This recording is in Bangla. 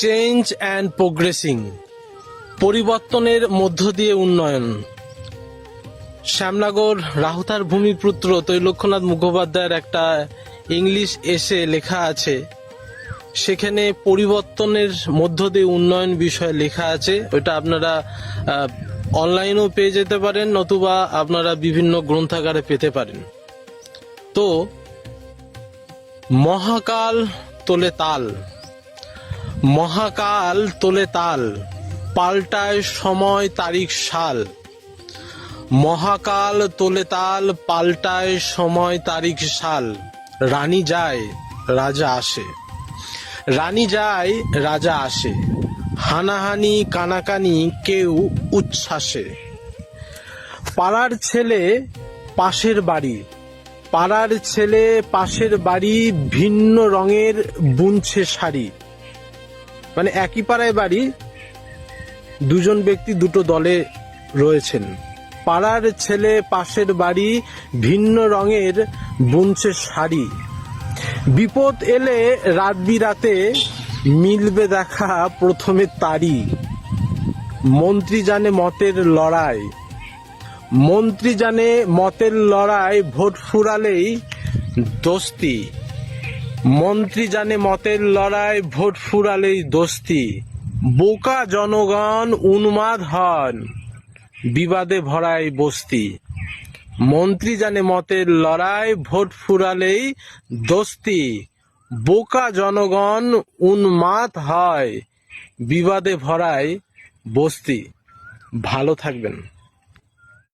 চেঞ্জ অ্যান্ড প্রোগ্রেসিং, পরিবর্তনের মধ্য দিয়ে উন্নয়ন। শ্যামনগর রাহুতার ভূমিপুত্র তৈলক্ষ্যনাথ মুখোপাধ্যায়ের একটা ইংলিশ এসে লেখা আছে, সেখানে পরিবর্তনের মধ্য দিয়ে উন্নয়ন বিষয়ে লেখা আছে। ওটা আপনারা অনলাইনেও পেয়ে যেতে পারেন, নতুবা আপনারা বিভিন্ন গ্রন্থাগারে পেতে পারেন। তো মহাকাল তোলে তাল, মহাকাল তোলে তাল, পাল্টায় সময় তারিখ সাল। মহাকাল তোলে তাল, পাল্টায় সময় তারিখ সাল। রানী যায় রাজা আসে, রানী যায় রাজা আসে, হানাহানি কানাকানি কেউ উচ্ছ্বাসে। পাড়ার ছেলে পাশের বাড়ি, পাড়ার ছেলে পাশের বাড়ি, ভিন্ন রঙের বুনছে শাড়ি। মানে একই পাড়ায় বাড়ি, দুজন ব্যক্তি দুটো দলে রয়েছেন। পাড়ার ছেলে পাশের বাড়ি, ভিন্ন রঙের বুনছে শাড়ি। বিপদ এলে রাত বিরাতে মিলবে দেখা প্রথমে তারি। মন্ত্রী জানে মতের লড়াই, মন্ত্রী জানে মতের লড়াই, ভোট ফুরালেই দোস্তি। মন্ত্রী জানে মতের লড়াই, ভোট ফুরালেই দোস্তি। বোকা জনগণ উন্মাদ হন, বিবাদে ভরায় বস্তি। মন্ত্রী জানে মতের লড়াই, ভোট ফুরালেই দোস্তি। বোকা জনগণ উন্মাদ হয়, বিবাদে ভরায় বস্তি। ভালো থাকবেন।